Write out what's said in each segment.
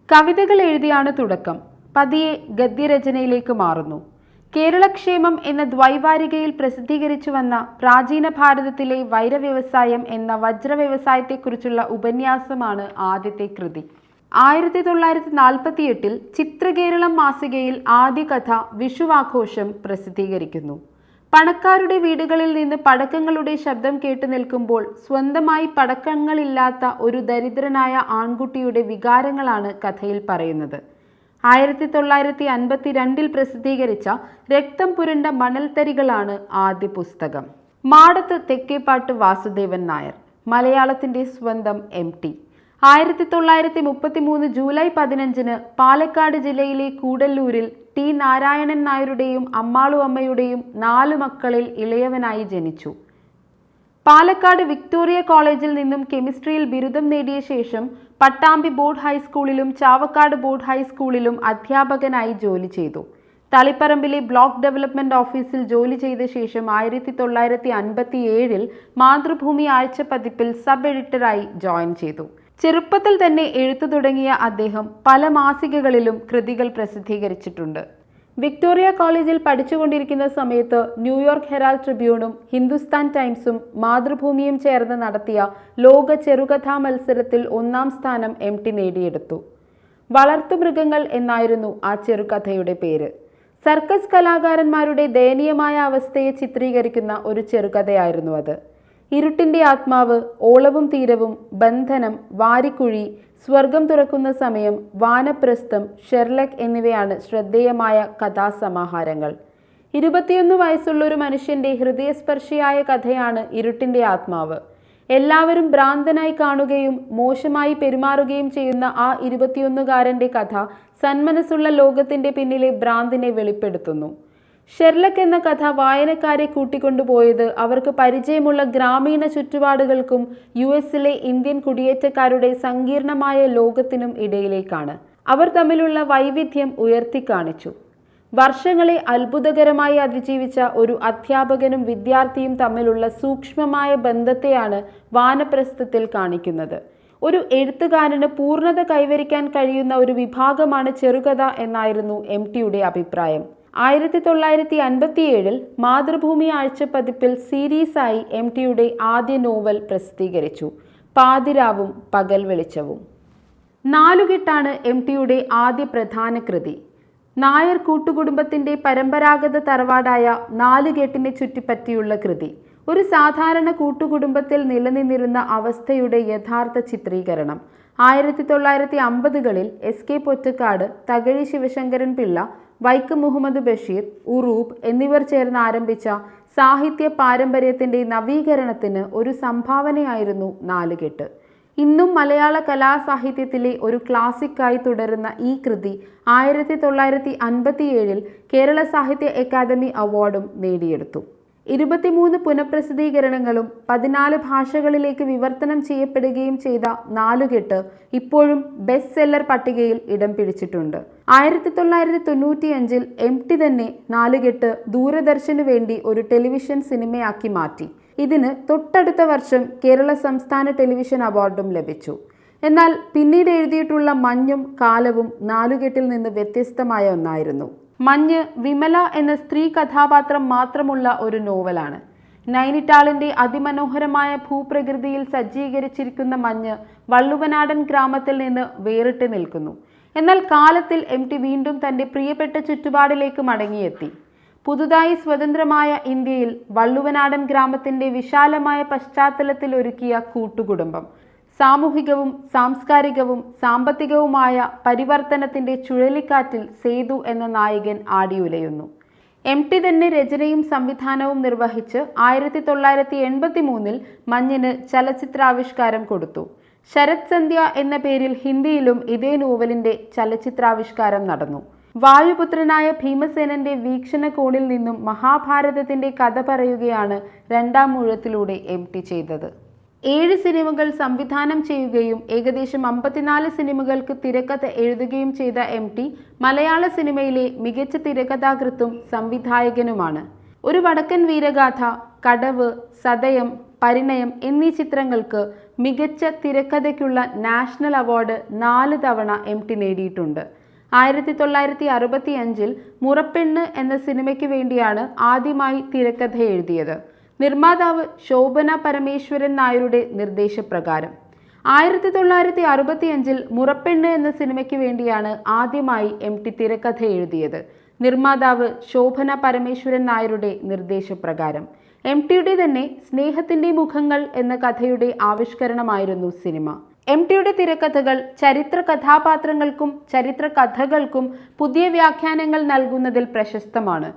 കവിതകൾ എഴുതിയാണ് തുടക്കം, പതിയെ ഗദ്യരചനയിലേക്ക് മാറുന്നു. കേരളക്ഷേമം എന്ന ദ്വൈവാരികയിൽ പ്രസിദ്ധീകരിച്ചു വന്ന പ്രാചീന ഭാരതത്തിലെ വൈരവ്യവസായം എന്ന വജ്രവ്യവസായത്തെക്കുറിച്ചുള്ള ഉപന്യാസമാണ് ആദ്യത്തെ കൃതി. 1948 ചിത്രകേരളം മാസികയിൽ ആദ്യ കഥ വിഷുവാഘോഷം പ്രസിദ്ധീകരിക്കുന്നു. പണക്കാരുടെ വീടുകളിൽ നിന്ന് പടക്കങ്ങളുടെ ശബ്ദം കേട്ടു നിൽക്കുമ്പോൾ സ്വന്തമായി പടക്കങ്ങളില്ലാത്ത ഒരു ദരിദ്രനായ ആൺകുട്ടിയുടെ വികാരങ്ങളാണ് കഥയിൽ പറയുന്നത്. 1952 പ്രസിദ്ധീകരിച്ച രക്തം പുരണ്ട മണൽത്തരികളാണ് ആദ്യ പുസ്തകം. മാടത്ത് തെക്കേപ്പാട്ട് വാസുദേവൻ നായർ, മലയാളത്തിന്റെ സ്വന്തം MT. 1933 ജൂലൈ 15 പാലക്കാട് ജില്ലയിലെ കൂടല്ലൂരിൽ T. നാരായണൻ നായരുടെയും അമ്മാളു അമ്മയുടെയും 4 മക്കളിൽ ഇളയവനായി ജനിച്ചു. പാലക്കാട് വിക്ടോറിയ കോളേജിൽ നിന്നും കെമിസ്ട്രിയിൽ ബിരുദം നേടിയ ശേഷം പട്ടാമ്പി ബോർഡ് ഹൈസ്കൂളിലും ചാവക്കാട് ബോർഡ് ഹൈസ്കൂളിലും അധ്യാപകനായി ജോലി ചെയ്തു. തളിപ്പറമ്പിലെ ബ്ലോക്ക് ഡെവലപ്മെന്റ് ഓഫീസിൽ ജോലി ചെയ്ത ശേഷം 1957 മാതൃഭൂമി ആഴ്ചപ്പതിപ്പിൽ സബ് എഡിറ്ററായി ജോയിൻ ചെയ്തു. ചെറുപ്പത്തിൽ തന്നെ എഴുത്തു തുടങ്ങിയ അദ്ദേഹം പല മാസികകളിലും കൃതികൾ പ്രസിദ്ധീകരിച്ചിട്ടുണ്ട്. വിക്ടോറിയ കോളേജിൽ പഠിച്ചുകൊണ്ടിരിക്കുന്ന സമയത്ത് ന്യൂയോർക്ക് ഹെറാൾഡ് ട്രിബ്യൂണും ഹിന്ദുസ്ഥാൻ ടൈംസും മാതൃഭൂമിയും ചേർന്ന് നടത്തിയ ലോക ചെറുകഥാ മത്സരത്തിൽ 1ാം സ്ഥാനം MT നേടിയെടുത്തു. വളർത്തുമൃഗങ്ങൾ എന്നായിരുന്നു ആ ചെറുകഥയുടെ പേര്. സർക്കസ് കലാകാരന്മാരുടെ ദയനീയമായ അവസ്ഥയെ ചിത്രീകരിക്കുന്ന ഒരു ചെറുകഥയായിരുന്നു അത്. ഇരുട്ടിന്റെ ആത്മാവ്, ഓളവും തീരവും, ബന്ധനം, വാരിക്കുഴി, സ്വർഗം തുറക്കുന്ന സമയം, വാനപ്രസ്ഥം, ഷെർലക് എന്നിവയാണ് ശ്രദ്ധേയമായ കഥാസമാഹാരങ്ങൾ. 21 വയസ്സുള്ള ഒരു മനുഷ്യന്റെ ഹൃദയസ്പർശിയായ കഥയാണ് ഇരുട്ടിന്റെ ആത്മാവ്. എല്ലാവരും ഭ്രാന്തനായി കാണുകയും മോശമായി പെരുമാറുകയും ചെയ്യുന്ന ആ 21കാരന്റെ കഥ സന്മനസ്സുള്ള ലോകത്തിന്റെ പിന്നിലെ ഭ്രാന്തിനെ വെളിപ്പെടുത്തുന്നു. ഷെർലക് എന്ന കഥ വായനക്കാരെ കൂട്ടിക്കൊണ്ടുപോയത് അവർക്ക് പരിചയമുള്ള ഗ്രാമീണ ചുറ്റുപാടുകൾക്കും US-ലെ ഇന്ത്യൻ കുടിയേറ്റക്കാരുടെ സങ്കീർണമായ ലോകത്തിനും ഇടയിലേക്കാണ്. അവർ തമ്മിലുള്ള വൈവിധ്യം ഉയർത്തിക്കാണിച്ചു. വർഷങ്ങളെ അത്ഭുതകരമായി അതിജീവിച്ച ഒരു അധ്യാപകനും വിദ്യാർത്ഥിയും തമ്മിലുള്ള സൂക്ഷ്മമായ ബന്ധത്തെയാണ് വാനപ്രസ്ഥത്തിൽ കാണിക്കുന്നത്. ഒരു എഴുത്തുകാരന് പൂർണ്ണത കൈവരിക്കാൻ കഴിയുന്ന ഒരു വിഭാഗമാണ് ചെറുകഥ എന്നായിരുന്നു MTയുടെ അഭിപ്രായം. 1957 മാതൃഭൂമി ആഴ്ചപ്പതിപ്പിൽ സീരീസായി MTയുടെ ആദ്യ നോവൽ പ്രസിദ്ധീകരിച്ചു, പാതിരാവും പകൽ വെളിച്ചവും. നാലുകെട്ടാണ് MTയുടെ ആദ്യ പ്രധാന കൃതി. നായർ കൂട്ടുകുടുംബത്തിന്റെ പരമ്പരാഗത തറവാടായ നാലുകെട്ടിനെ ചുറ്റിപ്പറ്റിയുള്ള കൃതി. ഒരു സാധാരണ കൂട്ടുകുടുംബത്തിൽ നിലനിന്നിരുന്ന അവസ്ഥയുടെ യഥാർത്ഥ ചിത്രീകരണം. 1950കളിൽ SK പൊറ്റക്കാട്, തകഴി ശിവശങ്കരൻ പിള്ള, വൈക്കം മുഹമ്മദ് ബഷീർ, ഉറൂബ് എന്നിവർ ചേർന്ന് ആരംഭിച്ച സാഹിത്യ പാരമ്പര്യത്തിന്റെ നവീകരണത്തിന് ഒരു സംഭാവനയായിരുന്നു നാലുകെട്ട്. ഇന്നും മലയാള കലാസാഹിത്യത്തിലെ ഒരു ക്ലാസിക്കായി തുടരുന്ന ഈ കൃതി 1957 കേരള സാഹിത്യ അക്കാദമി അവാർഡും നേടിയെടുത്തു. 23 പുനഃപ്രസിദ്ധീകരണങ്ങളും 14 ഭാഷകളിലേക്ക് വിവർത്തനം ചെയ്യപ്പെടുകയും ചെയ്ത നാലുകെട്ട് ഇപ്പോഴും ബെസ്റ്റ് സെല്ലർ പട്ടികയിൽ ഇടം പിടിച്ചിട്ടുണ്ട്. 1995 MT തന്നെ നാലുകെട്ട് ദൂരദർശനു വേണ്ടി ഒരു ടെലിവിഷൻ സിനിമയാക്കി മാറ്റി. ഇതിന് തൊട്ടടുത്ത വർഷം കേരള സംസ്ഥാന ടെലിവിഷൻ അവാർഡും ലഭിച്ചു. എന്നാൽ പിന്നീട് എഴുതിയിട്ടുള്ള മഞ്ഞും കാലവും നാലുകെട്ടിൽ നിന്ന് വ്യത്യസ്തമായ ഒന്നായിരുന്നു. മഞ്ഞ് വിമല എന്ന സ്ത്രീ കഥാപാത്രം മാത്രമുള്ള ഒരു നോവലാണ്. നൈനിറ്റാളിന്റെ അതിമനോഹരമായ ഭൂപ്രകൃതിയിൽ സജ്ജീകരിച്ചിരിക്കുന്ന മഞ്ഞ് വള്ളുവനാടൻ ഗ്രാമത്തിൽ നിന്ന് വേറിട്ട് നിൽക്കുന്നു. എന്നാൽ കാലത്തിൽ MT വീണ്ടും തന്റെ പ്രിയപ്പെട്ട ചുറ്റുപാടിലേക്ക് മടങ്ങിയെത്തി. പുതുതായി സ്വതന്ത്രമായ ഇന്ത്യയിൽ വള്ളുവനാടൻ ഗ്രാമത്തിന്റെ വിശാലമായ പശ്ചാത്തലത്തിൽ ഒരുക്കിയ കൂട്ടുകുടുംബം സാമൂഹികവും സാംസ്കാരികവും സാമ്പത്തികവുമായ പരിവർത്തനത്തിന്റെ ചുഴലിക്കാറ്റിൽ സേതു എന്ന നായകൻ ആടിയുലയുന്നു. MT തന്നെ രചനയും സംവിധാനവും നിർവഹിച്ച് 1983 മഞ്ഞിന് ചലച്ചിത്രാവിഷ്കാരം കൊടുത്തു. ശരത് സന്ധ്യ എന്ന പേരിൽ ഹിന്ദിയിലും ഇതേ നോവലിന്റെ ചലച്ചിത്രാവിഷ്കാരം നടന്നു. വായുപുത്രനായ ഭീമസേനന്റെ വീക്ഷണകോണിൽ നിന്നും മഹാഭാരതത്തിന്റെ കഥ പറയുകയാണ് 2ാം ഊഴത്തിലൂടെ MT ചെയ്തത്. 7 സിനിമകൾ സംവിധാനം ചെയ്യുകയും ഏകദേശം 54 സിനിമകൾക്ക് തിരക്കഥ എഴുതുകയും ചെയ്ത MT മലയാള സിനിമയിലെ മികച്ച തിരക്കഥാകൃത്തും സംവിധായകനുമാണ്. ഒരു വടക്കൻ വീരഗാഥ, കടവ്, സതയം, പരിണയം എന്നീ ചിത്രങ്ങൾക്ക് മികച്ച തിരക്കഥയ്ക്കുള്ള നാഷണൽ അവാർഡ് 4 തവണ MT നേടിയിട്ടുണ്ട്. 1965 മുറപ്പെണ്ണ് എന്ന സിനിമയ്ക്ക് വേണ്ടിയാണ് ആദ്യമായി തിരക്കഥ എഴുതിയത്. നിർമ്മാതാവ് ശോഭന പരമേശ്വരൻ നായരുടെ നിർദ്ദേശപ്രകാരം. 1965 മുറപ്പെണ്ണ് എന്ന സിനിമയ്ക്ക് വേണ്ടിയാണ് ആദ്യമായി MT തിരക്കഥ എഴുതിയത്. നിർമ്മാതാവ് ശോഭന പരമേശ്വരൻ നായരുടെ നിർദ്ദേശപ്രകാരം. MTയുടെ തന്നെ സ്നേഹത്തിന്റെ മുഖങ്ങൾ എന്ന കഥയുടെ ആവിഷ്കരണമായിരുന്നു സിനിമ. MTയുടെ തിരക്കഥകൾ ചരിത്ര കഥാപാത്രങ്ങൾക്കും ചരിത്ര കഥകൾക്കും പുതിയ വ്യാഖ്യാനങ്ങൾ നൽകുന്നതിൽ പ്രശസ്തമാണ്.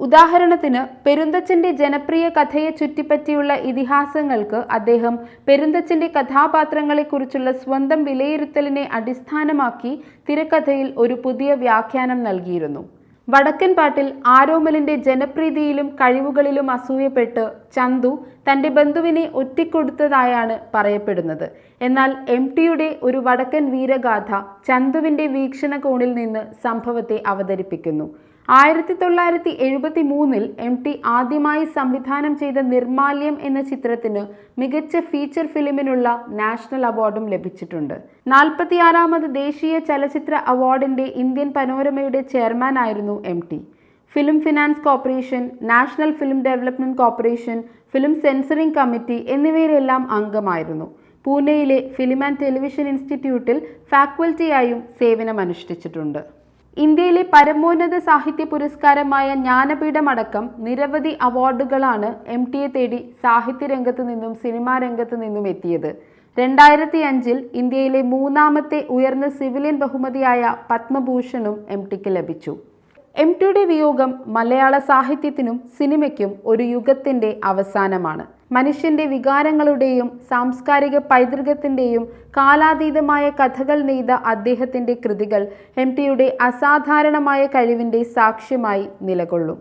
ഉദാഹരണത്തിന് പെരുന്തച്ചന്റെ ജനപ്രിയ കഥയെ ചുറ്റിപ്പറ്റിയുള്ള ഇതിഹാസങ്ങൾക്ക് അദ്ദേഹം പെരുന്തച്ചന്റെ കഥാപാത്രങ്ങളെക്കുറിച്ചുള്ള സ്വന്തം വിലയിരുത്തലിനെ അടിസ്ഥാനമാക്കി തിരക്കഥയിൽ ഒരു പുതിയ വ്യാഖ്യാനം നൽകിയിരുന്നു. വടക്കൻ പാട്ടിൽ ആരോമലിന്റെ ജനപ്രീതിയിലും കഴിവുകളിലും അസൂയപ്പെട്ട് ചന്തു തന്റെ ബന്ധുവിനെ ഒറ്റിക്കൊടുത്തതായാണ് പറയപ്പെടുന്നത്. എന്നാൽ MTയുടെ ഒരു വടക്കൻ വീരഗാഥ ചന്തുവിന്റെ വീക്ഷണകോണിൽ നിന്ന് സംഭവത്തെ അവതരിപ്പിക്കുന്നു. 1973 MT ആദ്യമായി സംവിധാനം ചെയ്ത നിർമാല്യം എന്ന ചിത്രത്തിന് മികച്ച ഫീച്ചർ ഫിലിമിനുള്ള നാഷണൽ അവാർഡും ലഭിച്ചിട്ടുണ്ട്. 46ാമത് ദേശീയ ചലച്ചിത്ര അവാർഡിന്റെ ഇന്ത്യൻ പനോരമയുടെ ചെയർമാൻ ആയിരുന്നു MT. Film finance corporation, national film development corporation, film censoring committee എന്നിവയിലെല്ലാം അംഗമായിരുന്നു. പൂനെയിലെ ഫിലിം ആൻഡ് ടെലിവിഷൻ ഇൻസ്റ്റിറ്റ്യൂട്ടിൽ ഫാക്കൽറ്റിയായും സേവനമനുഷ്ഠിച്ചിട്ടുണ്ട്. ഇന്ത്യയിലെ പരമോന്നത സാഹിത്യ പുരസ്കാരമായ ജ്ഞാനപീഠമടക്കം നിരവധി അവാർഡുകളാണ് MTയെ തേടി സാഹിത്യരംഗത്തു നിന്നും സിനിമാ രംഗത്തു നിന്നും എത്തിയത്. 2005 ഇന്ത്യയിലെ 3ാമത്തെ ഉയർന്ന സിവിലിയൻ ബഹുമതിയായ പത്മഭൂഷണും MTക്ക് ലഭിച്ചു. MTയുടെ വിയോഗം മലയാള സാഹിത്യത്തിനും സിനിമയ്ക്കും ഒരു യുഗത്തിന്റെ അവസാനമാണ്. മനുഷ്യന്റെ വികാരങ്ങളുടെയും സാംസ്കാരിക പൈതൃകത്തിന്റെയും കാലാതീതമായ കഥകൾ നെയ്ത അദ്ദേഹത്തിന്റെ കൃതികൾ MTയുടെ അസാധാരണമായ കഴിവിന്റെ സാക്ഷ്യമായി നിലകൊള്ളും.